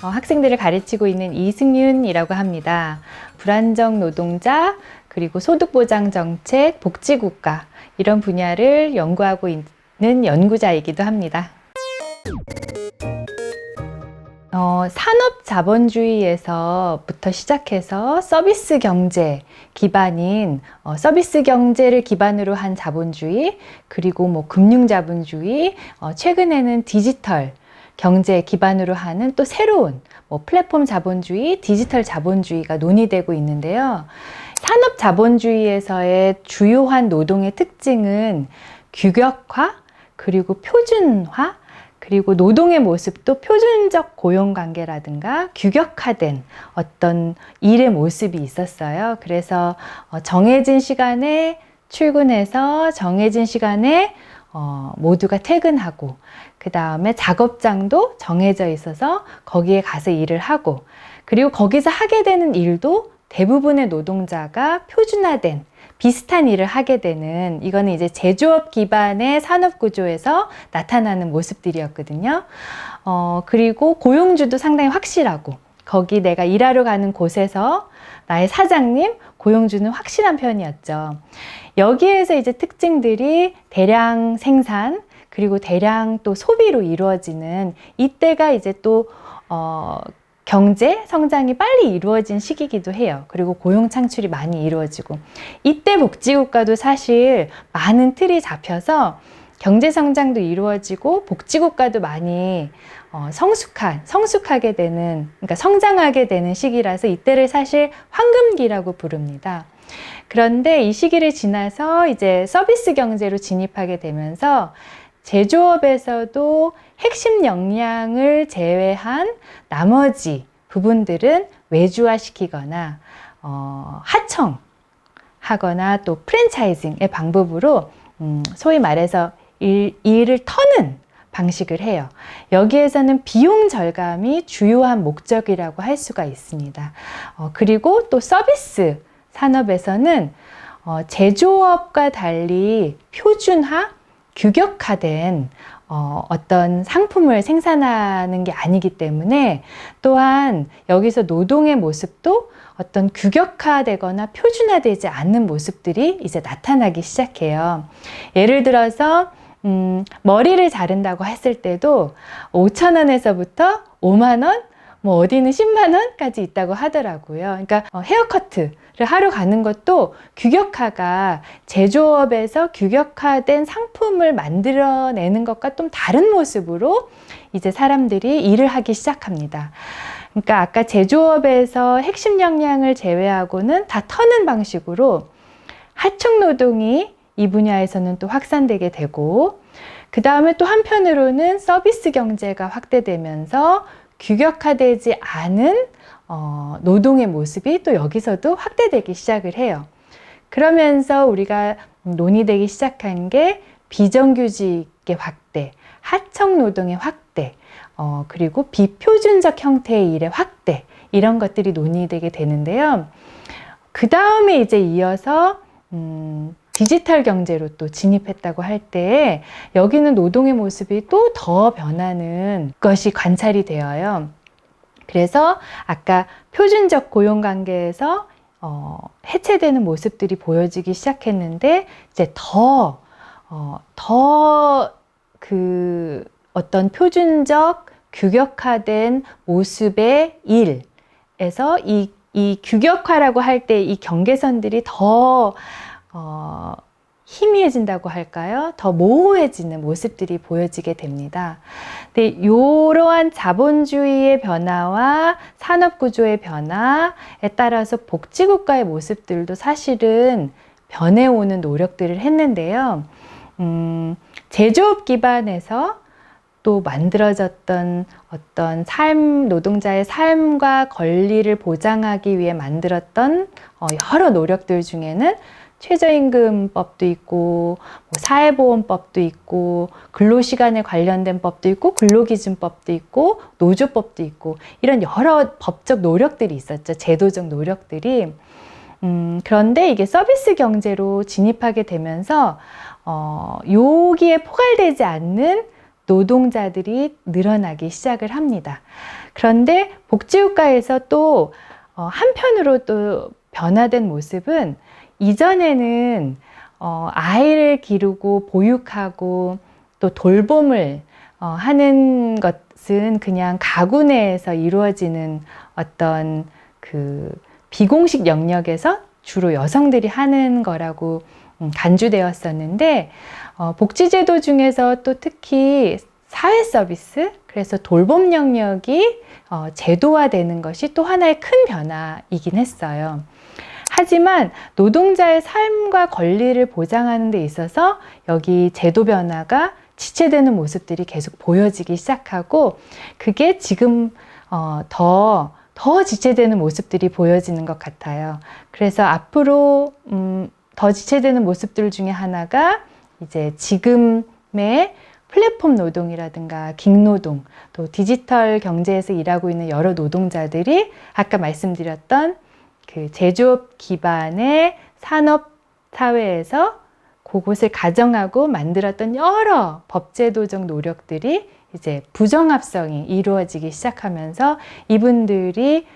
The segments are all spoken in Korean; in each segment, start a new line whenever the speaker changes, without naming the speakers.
학생들을 가르치고 있는 이승윤이라고 합니다. 불안정 노동자, 그리고 소득보장정책, 복지국가 이런 분야를 연구하고 있는 연구자이기도 합니다. 산업자본주의에서부터 시작해서 서비스 경제 기반인 서비스 경제를 기반으로 한 자본주의, 그리고 뭐 금융자본주의, 최근에는 디지털 경제 기반으로 하는 또 새로운 뭐 플랫폼 자본주의, 디지털 자본주의가 논의되고 있는데요. 산업 자본주의에서의 주요한 노동의 특징은 규격화, 그리고 표준화, 그리고 노동의 모습도 표준적 고용관계라든가 규격화된 어떤 일의 모습이 있었어요. 그래서 정해진 시간에 출근해서 정해진 시간에 모두가 퇴근하고, 그 다음에 작업장도 정해져 있어서 거기에 가서 일을 하고, 그리고 거기서 하게 되는 일도 대부분의 노동자가 표준화된 비슷한 일을 하게 되는, 이거는 이제 제조업 기반의 산업 구조에서 나타나는 모습들이었거든요. 그리고 고용주도 상당히 확실하고, 거기 내가 일하러 가는 곳에서 나의 사장님, 고용주는 확실한 편이었죠. 여기에서 이제 특징들이 대량 생산, 그리고 대량 또 소비로 이루어지는, 이때가 이제 또 경제 성장이 빨리 이루어진 시기이기도 해요. 그리고 고용 창출이 많이 이루어지고, 이때 복지국가도 사실 많은 틀이 잡혀서 경제 성장도 이루어지고 복지국가도 많이 성숙하게 되는, 그러니까 성장하게 되는 시기라서 이때를 사실 황금기라고 부릅니다. 그런데 이 시기를 지나서 이제 서비스 경제로 진입하게 되면서 제조업에서도 핵심 역량을 제외한 나머지 부분들은 외주화시키거나 하청하거나 또 프랜차이징의 방법으로 소위 말해서 일을 터는 방식을 해요. 여기에서는 비용 절감이 주요한 목적이라고 할 수가 있습니다. 그리고 또 서비스 산업에서는 제조업과 달리 표준화, 규격화된 어떤 상품을 생산하는 게 아니기 때문에, 또한 여기서 노동의 모습도 어떤 규격화되거나 표준화되지 않는 모습들이 이제 나타나기 시작해요. 예를 들어서 머리를 자른다고 했을 때도 5,000원에서부터 5만원, 뭐 어디는 10만 원까지 있다고 하더라고요. 그러니까 헤어커트를 하러 가는 것도 규격화가, 제조업에서 규격화된 상품을 만들어내는 것과 좀 다른 모습으로 이제 사람들이 일을 하기 시작합니다. 그러니까 아까 제조업에서 핵심 역량을 제외하고는 다 터는 방식으로 하청 노동이 이 분야에서는 또 확산되게 되고, 그 다음에 또 한편으로는 서비스 경제가 확대되면서 규격화되지 않은 노동의 모습이 또 여기서도 확대되기 시작을 해요. 그러면서 우리가 논의되기 시작한 게 비정규직의 확대, 하청 노동의 확대, 그리고 비표준적 형태의 일의 확대, 이런 것들이 논의되게 되는데요. 그 다음에 이제 이어서 디지털 경제로 또 진입했다고 할 때 여기는 노동의 모습이 또 더 변하는 것이 관찰이 되어요. 그래서 아까 표준적 고용관계에서 해체되는 모습들이 보여지기 시작했는데, 이제 그 어떤 표준적 규격화된 모습의 일에서 이 규격화라고 할 때 이 경계선들이 더 희미해진다고 할까요? 더 모호해지는 모습들이 보여지게 됩니다. 근데 이러한 자본주의의 변화와 산업구조의 변화에 따라서 복지국가의 모습들도 사실은 변해오는 노력들을 했는데요. 제조업 기반에서 또 만들어졌던 어떤 노동자의 삶과 권리를 보장하기 위해 만들었던 여러 노력들 중에는 최저임금법도 있고, 사회보험법도 있고, 근로시간에 관련된 법도 있고, 근로기준법도 있고, 노조법도 있고, 이런 여러 법적 노력들이 있었죠. 제도적 노력들이. 그런데 이게 서비스 경제로 진입하게 되면서 여기에 포괄되지 않는 노동자들이 늘어나기 시작을 합니다. 그런데 복지국가에서 또 한편으로 또 변화된 모습은 이전에는 아이를 기르고 보육하고 또 돌봄을 하는 것은 그냥 가구 내에서 이루어지는 어떤 그 비공식 영역에서 주로 여성들이 하는 거라고 간주되었었는데 복지제도 중에서 또 특히 사회 서비스, 그래서 돌봄 영역이 제도화되는 것이 또 하나의 큰 변화이긴 했어요. 하지만 노동자의 삶과 권리를 보장하는 데 있어서 여기 제도 변화가 지체되는 모습들이 계속 보여지기 시작하고, 그게 지금 더 지체되는 모습들이 보여지는 것 같아요. 그래서 앞으로 더 지체되는 모습들 중에 하나가 이제 지금의 플랫폼 노동이라든가 긱노동, 또 디지털 경제에서 일하고 있는 여러 노동자들이 아까 말씀드렸던 그 제조업 기반의 산업 사회에서 그곳을 가정하고 만들었던 여러 법제도적 노력들이 이제 부정합성이 이루어지기 시작하면서 이분들이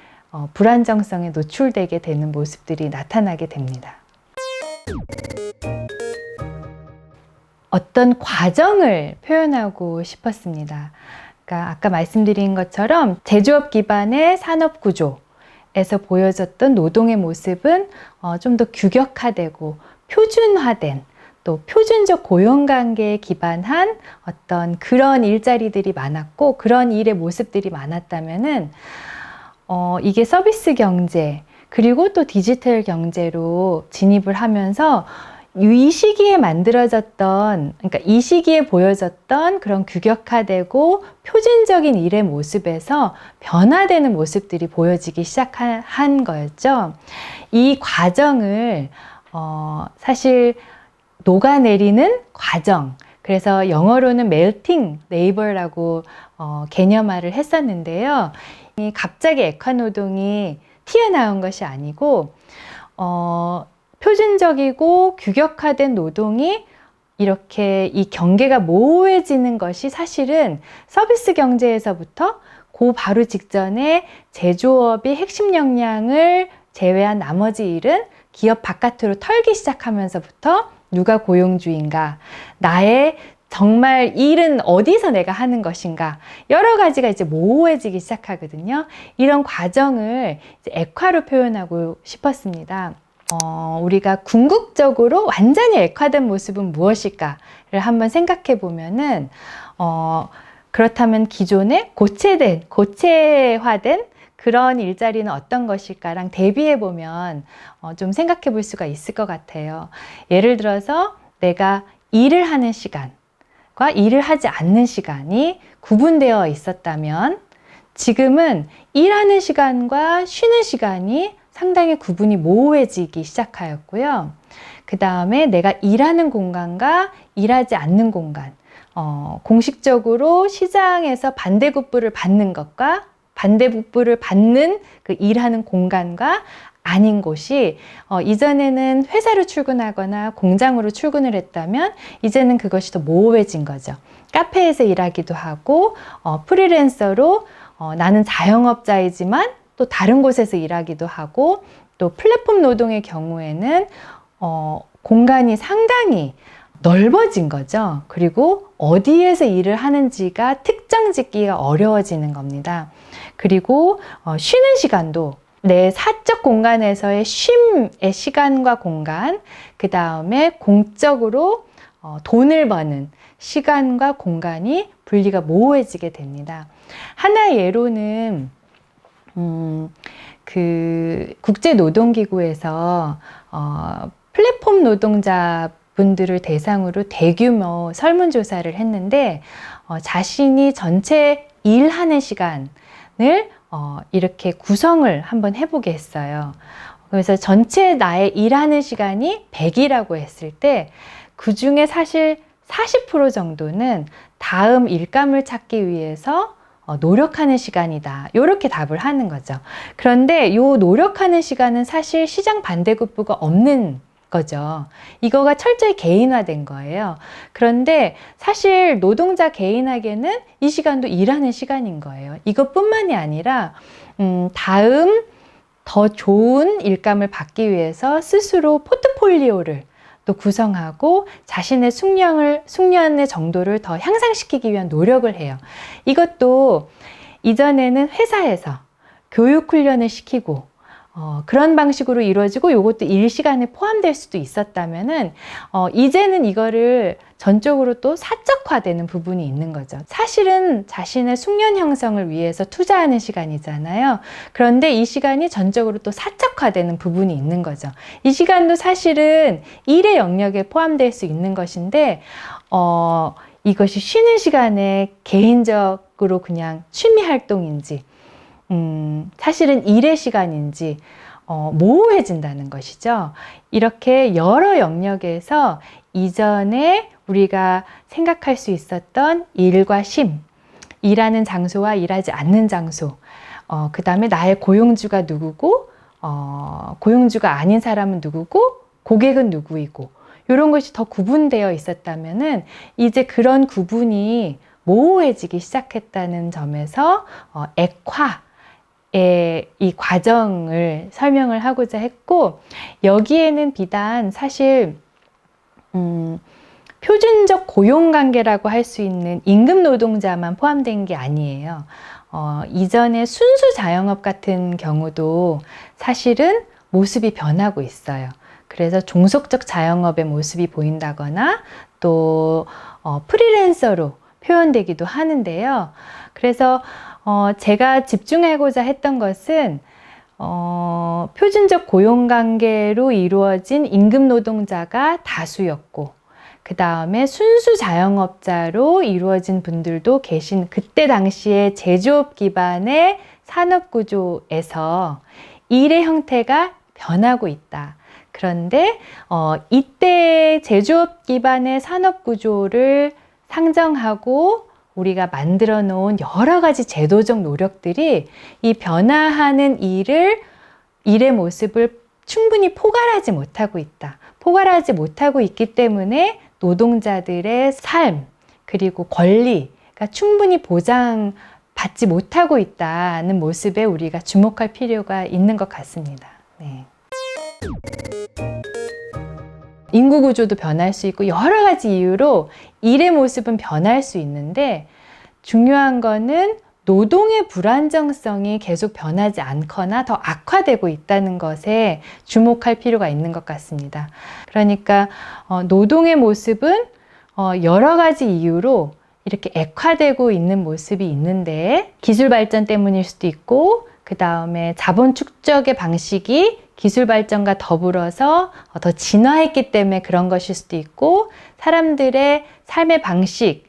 불안정성에 노출되게 되는 모습들이 나타나게 됩니다. 어떤 과정을 표현하고 싶었습니다. 그러니까 아까 말씀드린 것처럼 제조업 기반의 산업 구조에서 보여졌던 노동의 모습은 좀 더 규격화되고 표준화된, 또 표준적 고용관계에 기반한 어떤 그런 일자리들이 많았고, 그런 일의 모습들이 많았다면은 이게 서비스 경제 그리고 또 디지털 경제로 진입을 하면서 이 시기에 만들어졌던, 그러니까 이 시기에 보여졌던 그런 규격화되고 표준적인 일의 모습에서 변화되는 모습들이 보여지기 시작한 거였죠. 이 과정을 사실 녹아내리는 과정, 그래서 영어로는 melting labor라고 개념화를 했었는데요. 갑자기 액화노동이 튀어나온 것이 아니고 표준적이고 규격화된 노동이 이렇게 이 경계가 모호해지는 것이 사실은 서비스 경제에서부터 그 바로 직전에 제조업이 핵심 역량을 제외한 나머지 일은 기업 바깥으로 털기 시작하면서부터 누가 고용주인가, 나의 정말 일은 어디서 내가 하는 것인가, 여러 가지가 이제 모호해지기 시작하거든요. 이런 과정을 이제 액화로 표현하고 싶었습니다. 우리가 궁극적으로 완전히 액화된 모습은 무엇일까를 한번 생각해 보면은 그렇다면 기존에 고체화된 그런 일자리는 어떤 것일까랑 대비해 보면 좀 생각해 볼 수가 있을 것 같아요. 예를 들어서 내가 일을 하는 시간과 일을 하지 않는 시간이 구분되어 있었다면, 지금은 일하는 시간과 쉬는 시간이 상당히 구분이 모호해지기 시작하였고요. 그 다음에 내가 일하는 공간과 일하지 않는 공간, 공식적으로 시장에서 반대급부를 받는 것과 반대급부를 받는 그 일하는 공간과 아닌 곳이, 이전에는 회사로 출근하거나 공장으로 출근을 했다면 이제는 그것이 더 모호해진 거죠. 카페에서 일하기도 하고 프리랜서로 나는 자영업자이지만 또 다른 곳에서 일하기도 하고, 또 플랫폼 노동의 경우에는 공간이 상당히 넓어진 거죠. 그리고 어디에서 일을 하는지가 특정 짓기가 어려워지는 겁니다. 그리고 쉬는 시간도 내 사적 공간에서의 쉼의 시간과 공간, 그 다음에 공적으로 돈을 버는 시간과 공간이 분리가 모호해지게 됩니다. 하나의 예로는 그 국제노동기구에서 플랫폼 노동자분들을 대상으로 대규모 설문조사를 했는데 자신이 전체 일하는 시간을 이렇게 구성을 한번 해보게 했어요. 그래서 전체 나의 일하는 시간이 100이라고 했을 때 그 중에 사실 40% 정도는 다음 일감을 찾기 위해서 노력하는 시간이다, 이렇게 답을 하는 거죠. 그런데 이 노력하는 시간은 사실 시장 반대급부가 없는 거죠. 이거가 철저히 개인화된 거예요. 그런데 사실 노동자 개인에게는 이 시간도 일하는 시간인 거예요. 이것뿐만이 아니라 다음 더 좋은 일감을 받기 위해서 스스로 포트폴리오를 또 구성하고 자신의 숙련의 정도를 더 향상시키기 위한 노력을 해요. 이것도 이전에는 회사에서 교육 훈련을 시키고 그런 방식으로 이루어지고 이것도 일 시간에 포함될 수도 있었다면은 이제는 이거를 전적으로 또 사적화되는 부분이 있는 거죠. 사실은 자신의 숙련 형성을 위해서 투자하는 시간이잖아요. 그런데 이 시간이 전적으로 또 사적화되는 부분이 있는 거죠. 이 시간도 사실은 일의 영역에 포함될 수 있는 것인데 이것이 쉬는 시간에 개인적으로 그냥 취미 활동인지 사실은 일의 시간인지 모호해진다는 것이죠. 이렇게 여러 영역에서 이전에 우리가 생각할 수 있었던 일과 쉼, 일하는 장소와 일하지 않는 장소, 그 다음에 나의 고용주가 누구고 고용주가 아닌 사람은 누구고 고객은 누구이고 이런 것이 더 구분되어 있었다면은 이제 그런 구분이 모호해지기 시작했다는 점에서 이 과정을 설명을 하고자 했고, 여기에는 비단 사실 표준적 고용관계라고 할 수 있는 임금 노동자만 포함된 게 아니에요. 이전에 순수 자영업 같은 경우도 사실은 모습이 변하고 있어요. 그래서 종속적 자영업의 모습이 보인다거나 또 프리랜서로 표현되기도 하는데요. 그래서 제가 집중하고자 했던 것은 표준적 고용관계로 이루어진 임금 노동자가 다수였고 그 다음에 순수 자영업자로 이루어진 분들도 계신 그때 당시에 제조업 기반의 산업구조에서 일의 형태가 변하고 있다. 그런데 이때 제조업 기반의 산업구조를 상정하고 우리가 만들어 놓은 여러 가지 제도적 노력들이 이 변화하는 일의 모습을 충분히 포괄하지 못하고 있다. 포괄하지 못하고 있기 때문에 노동자들의 삶 그리고 권리가 충분히 보장받지 못하고 있다는 모습에 우리가 주목할 필요가 있는 것 같습니다. 네. 인구 구조도 변할 수 있고 여러 가지 이유로 일의 모습은 변할 수 있는데 중요한 거는 노동의 불안정성이 계속 변하지 않거나 더 악화되고 있다는 것에 주목할 필요가 있는 것 같습니다. 그러니까 노동의 모습은 여러 가지 이유로 이렇게 액화되고 있는 모습이 있는데 기술 발전 때문일 수도 있고 그 다음에 자본 축적의 방식이 기술 발전과 더불어서 더 진화했기 때문에 그런 것일 수도 있고 사람들의 삶의 방식,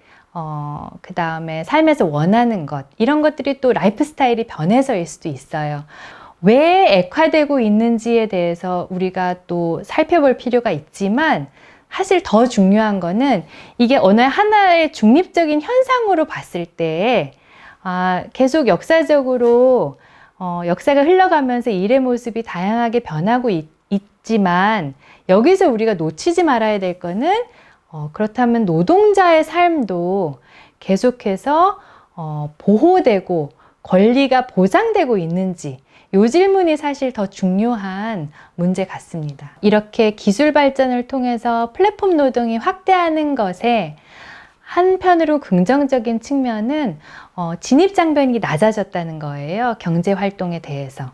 그 다음에 삶에서 원하는 것 이런 것들이 또 라이프 스타일이 변해서일 수도 있어요. 왜 액화되고 있는지에 대해서 우리가 또 살펴볼 필요가 있지만 사실 더 중요한 거는 이게 어느 하나의 중립적인 현상으로 봤을 때 계속 역사적으로 역사가 흘러가면서 일의 모습이 다양하게 변하고 있지만 여기서 우리가 놓치지 말아야 될 거는 그렇다면 노동자의 삶도 계속해서 보호되고 권리가 보장되고 있는지 이 질문이 사실 더 중요한 문제 같습니다. 이렇게 기술 발전을 통해서 플랫폼 노동이 확대하는 것에 한편으로 긍정적인 측면은 진입장벽이 낮아졌다는 거예요. 경제 활동에 대해서.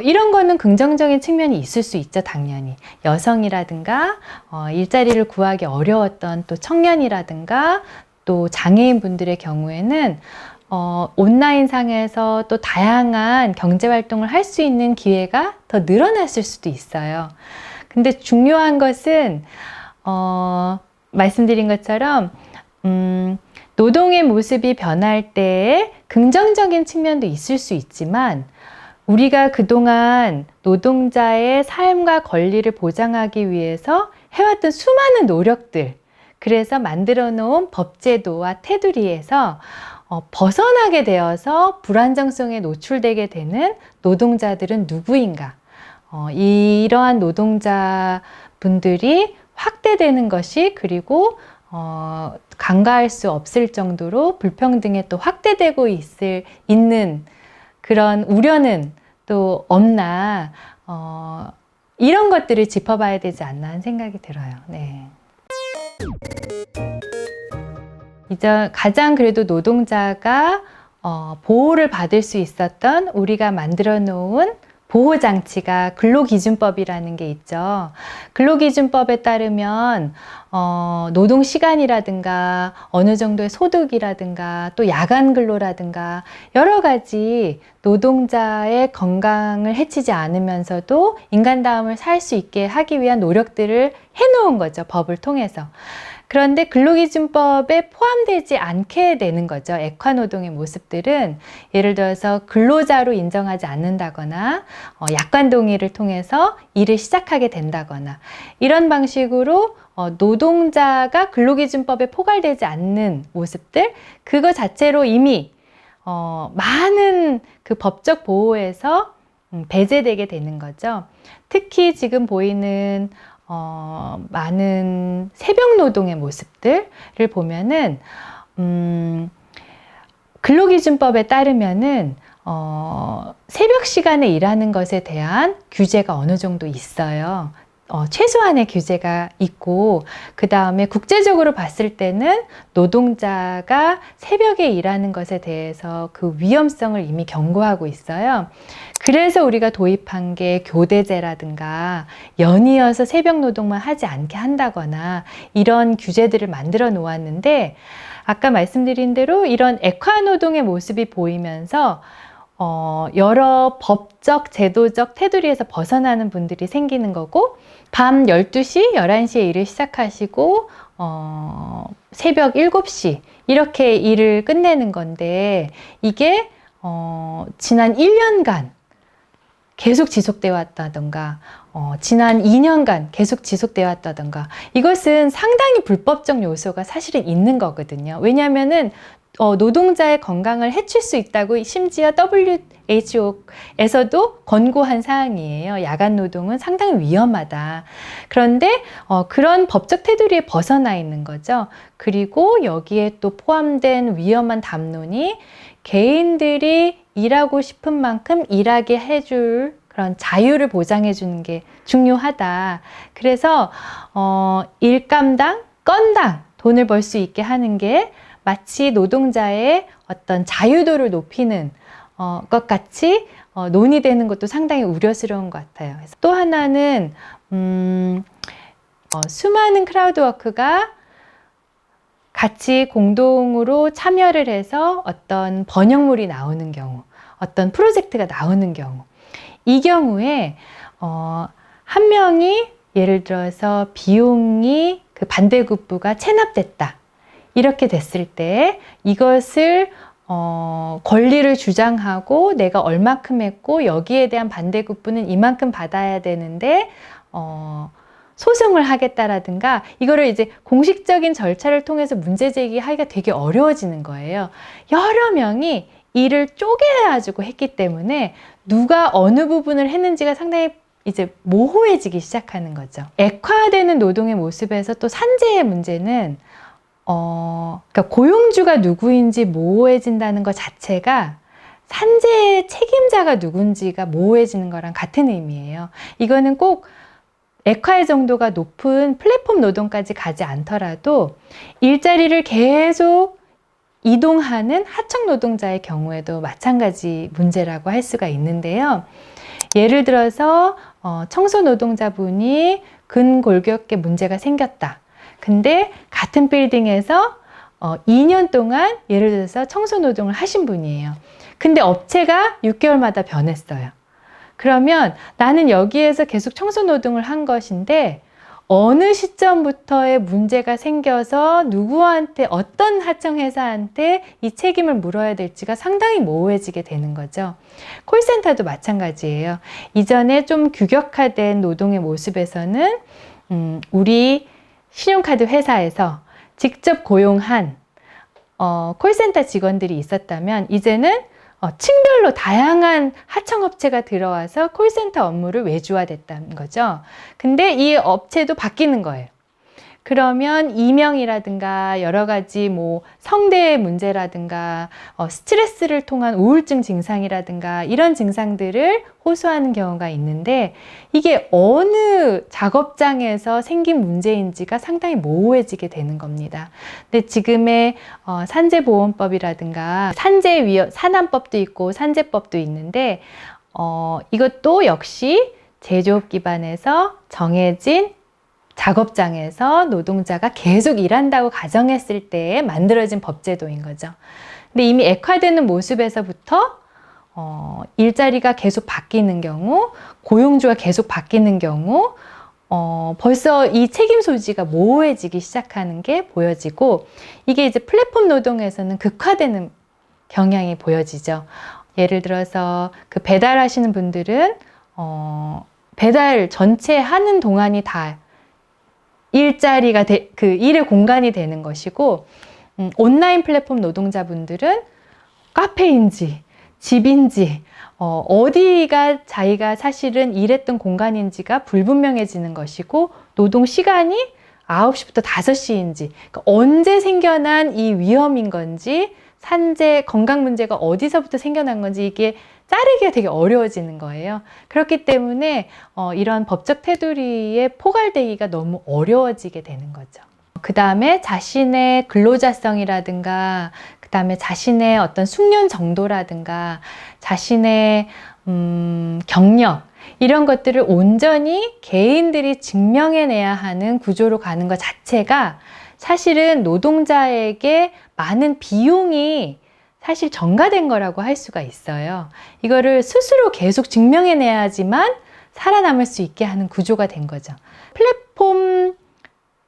이런 거는 긍정적인 측면이 있을 수 있죠, 당연히. 여성이라든가 일자리를 구하기 어려웠던 또 청년이라든가 또 장애인 분들의 경우에는 온라인상에서 또 다양한 경제 활동을 할 수 있는 기회가 더 늘어났을 수도 있어요. 근데 중요한 것은 말씀드린 것처럼 노동의 모습이 변할 때에 긍정적인 측면도 있을 수 있지만 우리가 그동안 노동자의 삶과 권리를 보장하기 위해서 해왔던 수많은 노력들, 그래서 만들어 놓은 법제도와 테두리에서 벗어나게 되어서 불안정성에 노출되게 되는 노동자들은 누구인가? 이러한 노동자 분들이 확대되는 것이 그리고 간과할 수 없을 정도로 불평등에 또 확대되고 있는 그런 우려는 또 없나 이런 것들을 짚어봐야 되지 않나 하는 생각이 들어요. 네. 이제 가장 그래도 노동자가 보호를 받을 수 있었던 우리가 만들어 놓은 보호장치가 근로기준법이라는 게 있죠. 근로기준법에 따르면 노동시간이라든가 어느 정도의 소득이라든가 또 야간 근로라든가 여러 가지 노동자의 건강을 해치지 않으면서도 인간다움을 살 수 있게 하기 위한 노력들을 해놓은 거죠. 법을 통해서. 그런데 근로기준법에 포함되지 않게 되는 거죠. 액화노동의 모습들은 예를 들어서 근로자로 인정하지 않는다거나 약관동의를 통해서 일을 시작하게 된다거나 이런 방식으로 노동자가 근로기준법에 포괄되지 않는 모습들 그거 자체로 이미 많은 그 법적 보호에서 배제되게 되는 거죠. 특히 지금 보이는 많은 새벽 노동의 모습들을 보면은 근로기준법에 따르면은 새벽 시간에 일하는 것에 대한 규제가 어느 정도 있어요. 최소한의 규제가 있고 그 다음에 국제적으로 봤을 때는 노동자가 새벽에 일하는 것에 대해서 그 위험성을 이미 경고하고 있어요. 그래서 우리가 도입한 게 교대제라든가 연이어서 새벽 노동만 하지 않게 한다거나 이런 규제들을 만들어 놓았는데 아까 말씀드린 대로 이런 액화노동의 모습이 보이면서 여러 법적, 제도적 테두리에서 벗어나는 분들이 생기는 거고 밤 12시, 11시에 일을 시작하시고 새벽 7시 이렇게 일을 끝내는 건데 이게 지난 1년간 계속 지속되어 왔다던가 지난 2년간 계속 지속되어 왔다던가 이것은 상당히 불법적 요소가 사실은 있는 거거든요. 왜냐하면은 노동자의 건강을 해칠 수 있다고 심지어 WHO에서도 권고한 사항이에요. 야간 노동은 상당히 위험하다. 그런데 그런 법적 테두리에 벗어나 있는 거죠. 그리고 여기에 또 포함된 위험한 담론이 개인들이 일하고 싶은 만큼 일하게 해줄 그런 자유를 보장해 주는 게 중요하다. 그래서 일감당, 건당 돈을 벌 수 있게 하는 게 마치 노동자의 어떤 자유도를 높이는 것 같이 논의되는 것도 상당히 우려스러운 것 같아요. 그래서 또 하나는 수많은 크라우드워크가 같이 공동으로 참여를 해서 어떤 번역물이 나오는 경우, 어떤 프로젝트가 나오는 경우, 이 경우에 한 명이 예를 들어서 비용이 그 반대급부가 체납됐다. 이렇게 됐을 때 이것을 권리를 주장하고 내가 얼마큼 했고 여기에 대한 반대급부는 이만큼 받아야 되는데 소송을 하겠다라든가 이거를 이제 공식적인 절차를 통해서 문제 제기하기가 되게 어려워지는 거예요. 여러 명이 일을 쪼개가지고 했기 때문에 누가 어느 부분을 했는지가 상당히 이제 모호해지기 시작하는 거죠. 액화되는 노동의 모습에서 또 산재의 문제는 그러니까 고용주가 누구인지 모호해진다는 것 자체가 산재의 책임자가 누군지가 모호해지는 거랑 같은 의미예요. 이거는 꼭 액화의 정도가 높은 플랫폼 노동까지 가지 않더라도 일자리를 계속 이동하는 하청 노동자의 경우에도 마찬가지 문제라고 할 수가 있는데요. 예를 들어서 청소 노동자분이 근골격계 문제가 생겼다. 근데 같은 빌딩에서 2년 동안 예를 들어서 청소 노동을 하신 분이에요. 근데 업체가 6개월마다 변했어요. 그러면 나는 여기에서 계속 청소 노동을 한 것인데 어느 시점부터의 문제가 생겨서 누구한테 어떤 하청회사한테 이 책임을 물어야 될지가 상당히 모호해지게 되는 거죠. 콜센터도 마찬가지예요. 이전에 좀 규격화된 노동의 모습에서는 우리 신용카드 회사에서 직접 고용한 콜센터 직원들이 있었다면 이제는 층별로 다양한 하청업체가 들어와서 콜센터 업무를 외주화됐다는 거죠. 근데 이 업체도 바뀌는 거예요. 그러면 이명이라든가 여러 가지 뭐 성대 문제라든가 스트레스를 통한 우울증 증상이라든가 이런 증상들을 호소하는 경우가 있는데, 이게 어느 작업장에서 생긴 문제인지가 상당히 모호해지게 되는 겁니다. 근데 지금의 산재보험법이라든가 산안법도 있고 산재법도 있는데, 이것도 역시 제조업 기반에서 정해진 작업장에서 노동자가 계속 일한다고 가정했을 때 만들어진 법제도인 거죠. 근데 이미 액화되는 모습에서부터 일자리가 계속 바뀌는 경우, 고용주가 계속 바뀌는 경우 벌써 이 책임 소지가 모호해지기 시작하는 게 보여지고, 이게 이제 플랫폼 노동에서는 극화되는 경향이 보여지죠. 예를 들어서 그 배달하시는 분들은 배달 전체 하는 동안이 다 일자리가 그 일의 공간이 되는 것이고, 온라인 플랫폼 노동자분들은 카페인지 집인지 어디가 자기가 사실은 일했던 공간인지가 불분명해지는 것이고, 노동 시간이 9시부터 5시인지 그러니까 언제 생겨난 이 위험인 건지, 산재 건강 문제가 어디서부터 생겨난 건지 이게 자르기가 되게 어려워지는 거예요. 그렇기 때문에 이런 법적 테두리에 포괄되기가 너무 어려워지게 되는 거죠. 그 다음에 자신의 근로자성이라든가, 그 다음에 자신의 어떤 숙련 정도라든가, 자신의 경력, 이런 것들을 온전히 개인들이 증명해내야 하는 구조로 가는 것 자체가 사실은 노동자에게 많은 비용이 사실 전가된 거라고 할 수가 있어요. 이거를 스스로 계속 증명해내야지만 살아남을 수 있게 하는 구조가 된 거죠. 플랫폼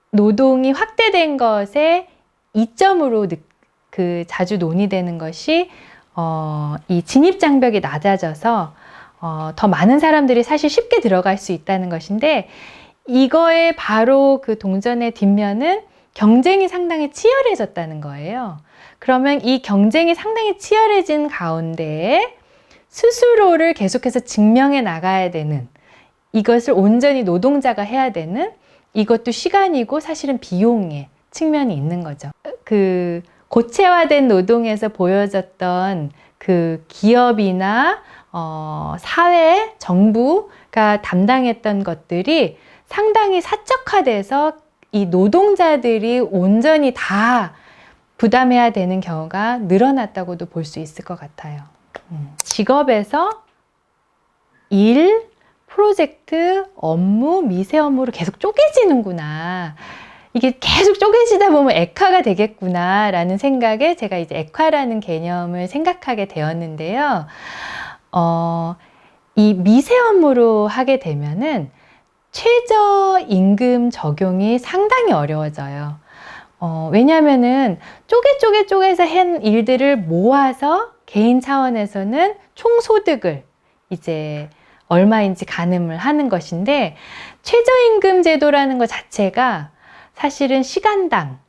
노동이 확대된 것의 이점으로 자주 논의되는 것이 이 진입장벽이 낮아져서 더 많은 사람들이 사실 쉽게 들어갈 수 있다는 것인데, 이거의 바로 그 동전의 뒷면은 경쟁이 상당히 치열해졌다는 거예요. 그러면 이 경쟁이 상당히 치열해진 가운데 스스로를 계속해서 증명해 나가야 되는, 이것을 온전히 노동자가 해야 되는, 이것도 시간이고 사실은 비용의 측면이 있는 거죠. 그 고체화된 노동에서 보여졌던 그 기업이나 사회, 정부가 담당했던 것들이 상당히 사적화돼서 이 노동자들이 온전히 다 부담해야 되는 경우가 늘어났다고도 볼 수 있을 것 같아요. 직업에서 일, 프로젝트, 업무, 미세 업무로 계속 쪼개지는구나. 이게 계속 쪼개지다 보면 액화가 되겠구나 라는 생각에 제가 이제 액화라는 개념을 생각하게 되었는데요. 이 미세 업무로 하게 되면은 최저임금 적용이 상당히 어려워져요. 왜냐하면은 쪼개서 한 일들을 모아서 개인 차원에서는 총소득을 이제 얼마인지 가늠을 하는 것인데, 최저임금 제도라는 것 자체가 사실은 시간당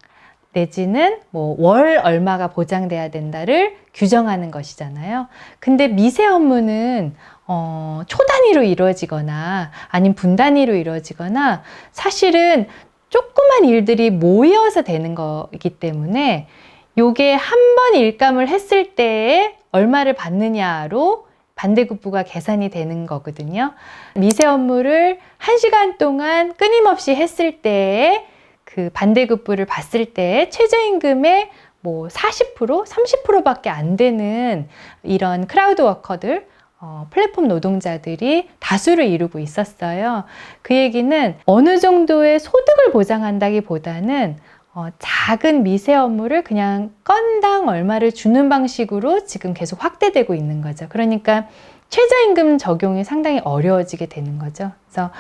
내지는 뭐 월 얼마가 보장돼야 된다를 규정하는 것이잖아요. 근데 미세 업무는 초 단위로 이루어지거나 아니면 분 단위로 이루어지거나 사실은 조그만 일들이 모여서 되는 거이기 때문에, 요게 한 번 일감을 했을 때에 얼마를 받느냐로 반대급부가 계산이 되는 거거든요. 미세 업무를 1시간 동안 끊임없이 했을 때에 그 반대급부를 봤을 때 최저임금의 뭐 40%, 30%밖에 안 되는 이런 크라우드 워커들, 플랫폼 노동자들이 다수를 이루고 있었어요. 그 얘기는 어느 정도의 소득을 보장한다기보다는 작은 미세 업무를 그냥 건당 얼마를 주는 방식으로 지금 계속 확대되고 있는 거죠. 그러니까 최저임금 적용이 상당히 어려워지게 되는 거죠. 그래서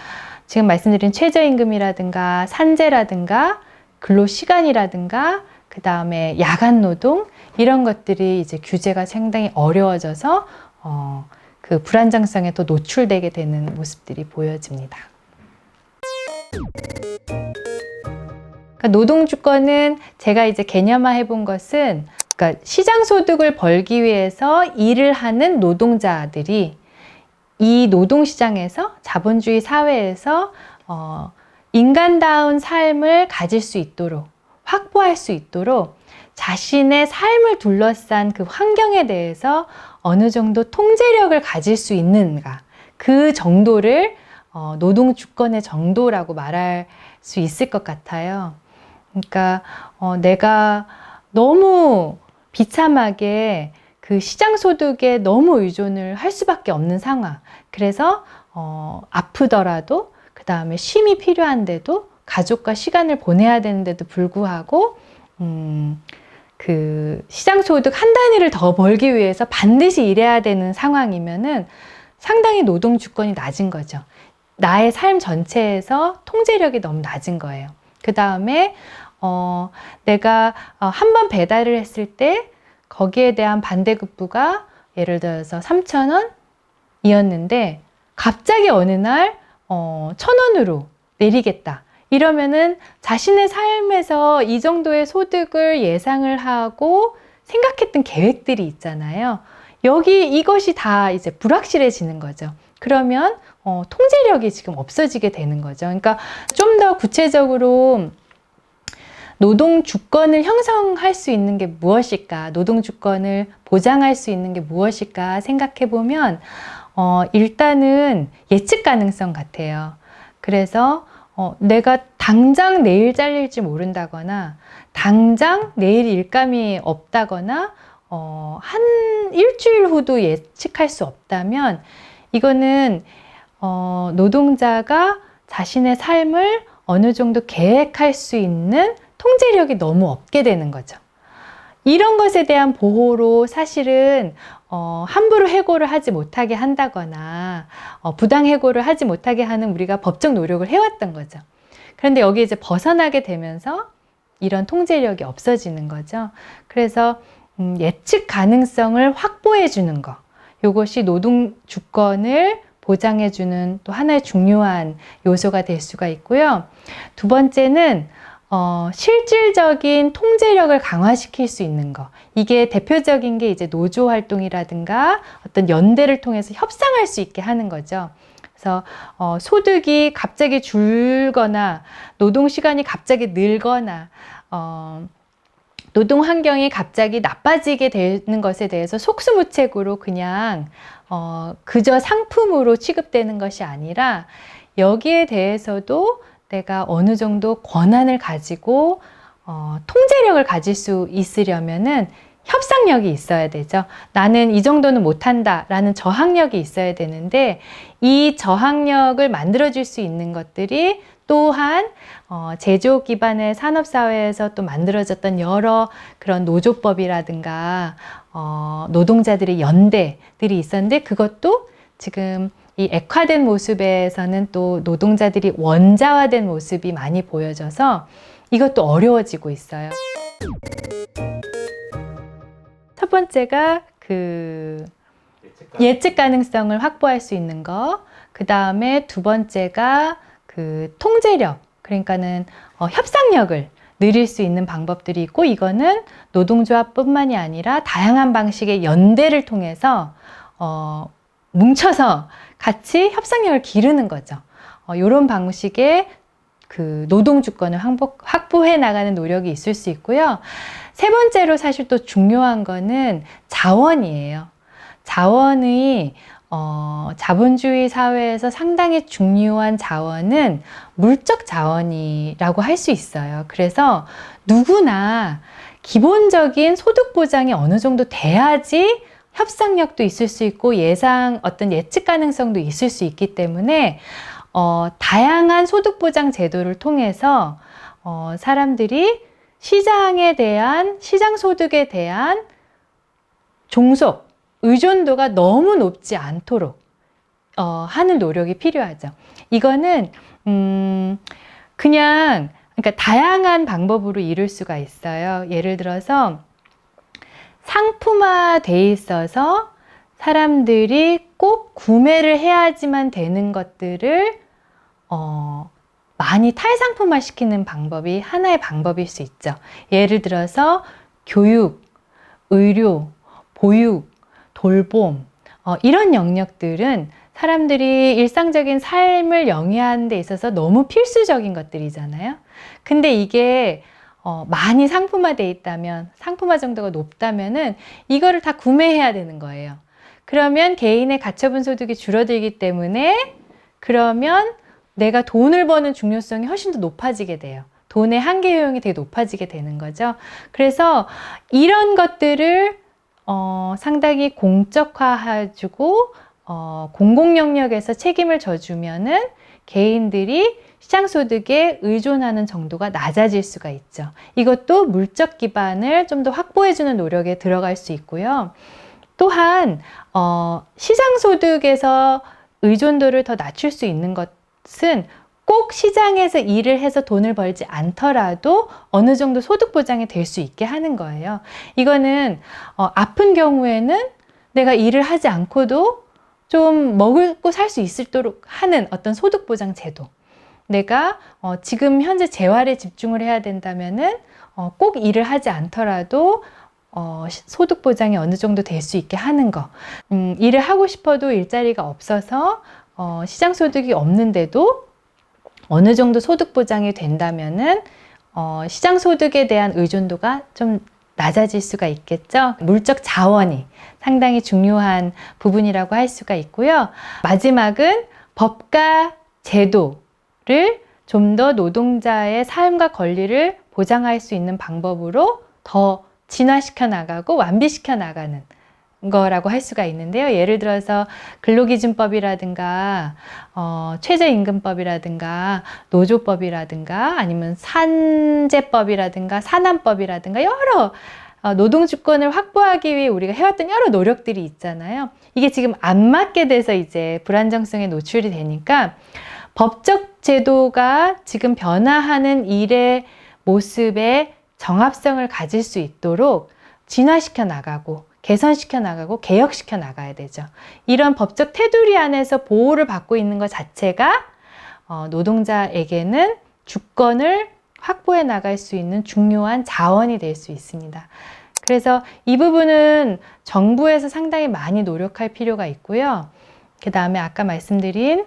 지금 말씀드린 최저임금이라든가 산재라든가 근로시간이라든가 그 다음에 야간 노동, 이런 것들이 이제 규제가 상당히 어려워져서 그 불안정성에 더 노출되게 되는 모습들이 보여집니다. 그러니까 노동주권은 제가 이제 개념화 해본 것은 그러니까 시장 소득을 벌기 위해서 일을 하는 노동자들이 이 노동시장에서 자본주의 사회에서 인간다운 삶을 가질 수 있도록 확보할 수 있도록 자신의 삶을 둘러싼 그 환경에 대해서 어느 정도 통제력을 가질 수 있는가, 그 정도를 노동 주권의 정도라고 말할 수 있을 것 같아요. 그러니까 내가 너무 비참하게 그 시장 소득에 너무 의존을 할 수밖에 없는 상황. 그래서 아프더라도 그 다음에 쉼이 필요한데도 가족과 시간을 보내야 되는데도 불구하고 그 시장 소득 한 단위를 더 벌기 위해서 반드시 일해야 되는 상황이면은 상당히 노동 주권이 낮은 거죠. 나의 삶 전체에서 통제력이 너무 낮은 거예요. 그 다음에 내가 한 번 배달을 했을 때 거기에 대한 반대급부가 예를 들어서 3,000원이었는데 갑자기 어느 날 1,000원으로 내리겠다. 이러면은 자신의 삶에서 이 정도의 소득을 예상을 하고 생각했던 계획들이 있잖아요. 여기 이것이 다 이제 불확실해지는 거죠. 그러면 통제력이 지금 없어지게 되는 거죠. 그러니까 좀 더 구체적으로 노동 주권을 형성할 수 있는 게 무엇일까? 노동 주권을 보장할 수 있는 게 무엇일까? 생각해 보면 일단은 예측 가능성 같아요. 그래서 내가 당장 내일 잘릴지 모른다거나 당장 내일 일감이 없다거나 한 일주일 후도 예측할 수 없다면 이거는 노동자가 자신의 삶을 어느 정도 계획할 수 있는 통제력이 너무 없게 되는 거죠. 이런 것에 대한 보호로 사실은 함부로 해고를 하지 못하게 한다거나 부당 해고를 하지 못하게 하는 우리가 법적 노력을 해왔던 거죠. 그런데 여기 이제 벗어나게 되면서 이런 통제력이 없어지는 거죠. 그래서 예측 가능성을 확보해 주는 거, 이것이 노동 주권을 보장해 주는 또 하나의 중요한 요소가 될 수가 있고요. 두 번째는 실질적인 통제력을 강화시킬 수 있는 거. 이게 대표적인 게 이제 노조 활동이라든가 어떤 연대를 통해서 협상할 수 있게 하는 거죠. 그래서 소득이 갑자기 줄거나 노동 시간이 갑자기 늘거나 노동 환경이 갑자기 나빠지게 되는 것에 대해서 속수무책으로 그냥 그저 상품으로 취급되는 것이 아니라 여기에 대해서도 내가 어느 정도 권한을 가지고 통제력을 가질 수 있으려면은 협상력이 있어야 되죠. 나는 이 정도는 못한다 라는 저항력이 있어야 되는데 이 저항력을 만들어줄 수 있는 것들이 또한 제조업 기반의 산업사회에서 또 만들어졌던 여러 그런 노조법이라든가 노동자들의 연대들이 있었는데 그것도 지금 이 액화된 모습에서는 또 노동자들이 원자화된 모습이 많이 보여져서 이것도 어려워지고 있어요. 첫 번째가 그 예측 가능성을 확보할 수 있는 거. 그 다음에 두 번째가 그 통제력, 그러니까는 협상력을 늘릴 수 있는 방법들이 있고 이거는 노동조합뿐만이 아니라 다양한 방식의 연대를 통해서 뭉쳐서 같이 협상력을 기르는 거죠. 이런 방식의 그 노동주권을 확보해 나가는 노력이 있을 수 있고요. 세 번째로 사실 또 중요한 거는 자원이에요. 자원의 자본주의 사회에서 상당히 중요한 자원은 물적 자원이라고 할 수 있어요. 그래서 누구나 기본적인 소득 보장이 어느 정도 돼야지 협상력도 있을 수 있고 어떤 예측 가능성도 있을 수 있기 때문에 다양한 소득 보장 제도를 통해서 사람들이 시장 소득에 대한 종속, 의존도가 너무 높지 않도록 하는 노력이 필요하죠. 이거는 그러니까 다양한 방법으로 이룰 수가 있어요. 예를 들어서 상품화돼 있어서 사람들이 꼭 구매를 해야지만 되는 것들을 많이 탈상품화 시키는 방법이 하나의 방법일 수 있죠. 예를 들어서 교육, 의료, 보육, 돌봄, 이런 영역들은 사람들이 일상적인 삶을 영위하는 데 있어서 너무 필수적인 것들이잖아요. 근데 이게 많이 상품화되어 있다면, 상품화 정도가 높다면은 이거를 다 구매해야 되는 거예요. 그러면 개인의 가처분 소득이 줄어들기 때문에 그러면 내가 돈을 버는 중요성이 훨씬 더 높아지게 돼요. 돈의 한계 효용이 되게 높아지게 되는 거죠. 그래서 이런 것들을 상당히 공적화해주고 공공 영역에서 책임을 져주면은 개인들이 시장소득에 의존하는 정도가 낮아질 수가 있죠. 이것도 물적 기반을 좀 더 확보해주는 노력에 들어갈 수 있고요. 또한 시장소득에서 의존도를 더 낮출 수 있는 것은 꼭 시장에서 일을 해서 돈을 벌지 않더라도 어느 정도 소득 보장이 될 수 있게 하는 거예요. 이거는 아픈 경우에는 내가 일을 하지 않고도 좀 먹고 살 수 있도록 하는 어떤 소득 보장 제도. 내가 지금 현재 재활에 집중을 해야 된다면은 꼭 일을 하지 않더라도 소득 보장이 어느 정도 될 수 있게 하는 거. 일을 하고 싶어도 일자리가 없어서 시장 소득이 없는데도 어느 정도 소득 보장이 된다면은 시장 소득에 대한 의존도가 좀 낮아질 수가 있겠죠. 물적 자원이 상당히 중요한 부분이라고 할 수가 있고요. 마지막은 법과 제도를 좀 더 노동자의 삶과 권리를 보장할 수 있는 방법으로 더 진화시켜 나가고 완비시켜 나가는 거라고 할 수가 있는데요. 예를 들어서 근로기준법이라든가 최저임금법이라든가 노조법이라든가 아니면 산재법이라든가 산안법이라든가 여러 노동주권을 확보하기 위해 우리가 해왔던 여러 노력들이 있잖아요. 이게 지금 안 맞게 돼서 이제 불안정성에 노출이 되니까 법적 제도가 지금 변화하는 일의 모습에 정합성을 가질 수 있도록 진화시켜 나가고 개선시켜 나가고 개혁시켜 나가야 되죠. 이런 법적 테두리 안에서 보호를 받고 있는 것 자체가 노동자에게는 주권을 확보해 나갈 수 있는 중요한 자원이 될 수 있습니다. 그래서 이 부분은 정부에서 상당히 많이 노력할 필요가 있고요. 그 다음에 아까 말씀드린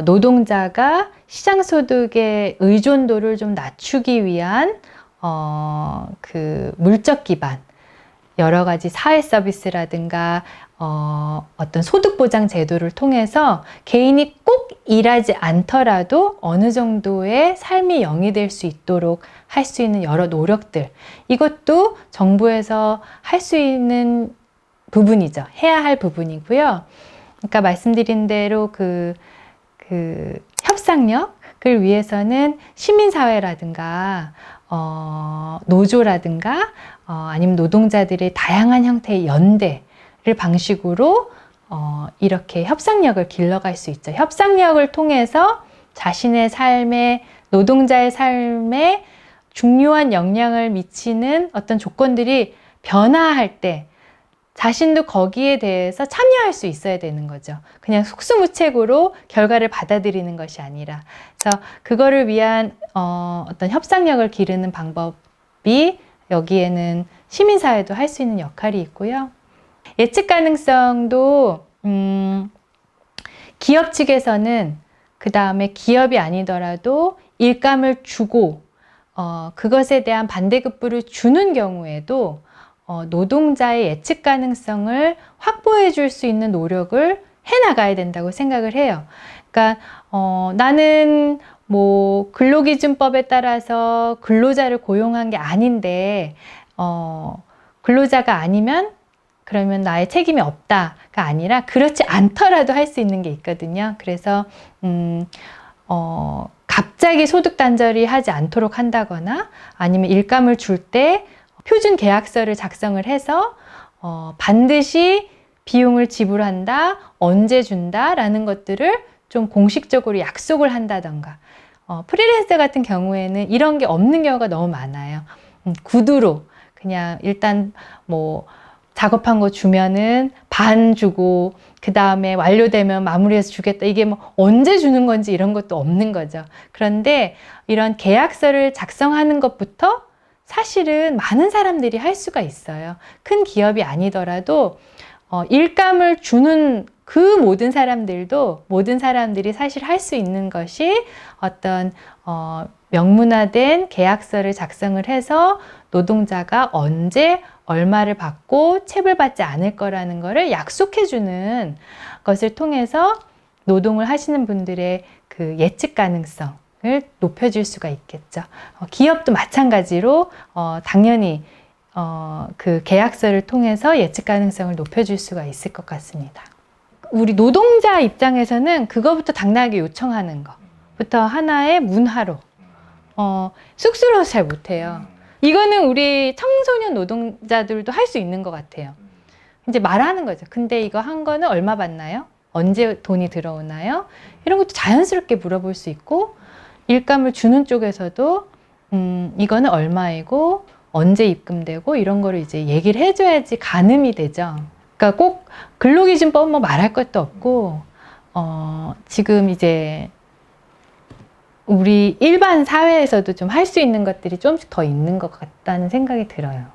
노동자가 시장소득의 의존도를 좀 낮추기 위한 그 물적 기반, 여러 가지 사회 서비스라든가 어떤 소득 보장 제도를 통해서 개인이 꼭 일하지 않더라도 어느 정도의 삶이 영위될 수 있도록 할 수 있는 여러 노력들, 이것도 정부에서 할 수 있는 부분이죠. 해야 할 부분이고요. 그러니까 말씀드린 대로 그 협상력을 위해서는 시민사회라든가 노조라든가 아니면 노동자들의 다양한 형태의 연대를 방식으로 이렇게 협상력을 길러갈 수 있죠. 협상력을 통해서 자신의 삶에, 노동자의 삶에 중요한 영향을 미치는 어떤 조건들이 변화할 때 자신도 거기에 대해서 참여할 수 있어야 되는 거죠. 그냥 속수무책으로 결과를 받아들이는 것이 아니라. 그래서 그거를 위한 어떤 협상력을 기르는 방법이 여기에는 시민사회도 할 수 있는 역할이 있고요. 예측 가능성도 기업 측에서는 그 다음에 기업이 아니더라도 일감을 주고 그것에 대한 반대급부를 주는 경우에도 노동자의 예측 가능성을 확보해 줄 수 있는 노력을 해 나가야 된다고 생각을 해요. 그러니까 나는 뭐 근로기준법에 따라서 근로자를 고용한 게 아닌데 근로자가 아니면 그러면 나의 책임이 없다가 아니라 그렇지 않더라도 할 수 있는 게 있거든요. 그래서 갑자기 소득 단절이 하지 않도록 한다거나 아니면 일감을 줄 때 표준 계약서를 작성을 해서 반드시 비용을 지불한다, 언제 준다 라는 것들을 좀 공식적으로 약속을 한다던가 프리랜서 같은 경우에는 이런 게 없는 경우가 너무 많아요. 구두로 그냥 일단 뭐 작업한 거 주면은 반 주고 그 다음에 완료되면 마무리해서 주겠다. 이게 뭐 언제 주는 건지 이런 것도 없는 거죠. 그런데 이런 계약서를 작성하는 것부터 사실은 많은 사람들이 할 수가 있어요. 큰 기업이 아니더라도 일감을 주는 그 모든 사람들이 사실 할 수 있는 것이 어떤 명문화된 계약서를 작성을 해서 노동자가 언제 얼마를 받고 체불받지 않을 거라는 것을 약속해 주는 것을 통해서 노동을 하시는 분들의 그 예측 가능성을 높여줄 수가 있겠죠. 기업도 마찬가지로 당연히 그 계약서를 통해서 예측 가능성을 높여줄 수가 있을 것 같습니다. 우리 노동자 입장에서는 그거부터 당당하게 요청하는 것부터 하나의 문화로 쑥스러워서 잘 못해요. 이거는 우리 청소년 노동자들도 할 수 있는 것 같아요. 이제 말하는 거죠. 근데 이거 한 거는 얼마 받나요? 언제 돈이 들어오나요? 이런 것도 자연스럽게 물어볼 수 있고, 일감을 주는 쪽에서도 이거는 얼마이고 언제 입금되고 이런 거를 이제 얘기를 해줘야지 가늠이 되죠. 그러니까 꼭 근로기준법 뭐 말할 것도 없고 지금 이제 우리 일반 사회에서도 좀 할 수 있는 것들이 조금씩 더 있는 것 같다는 생각이 들어요.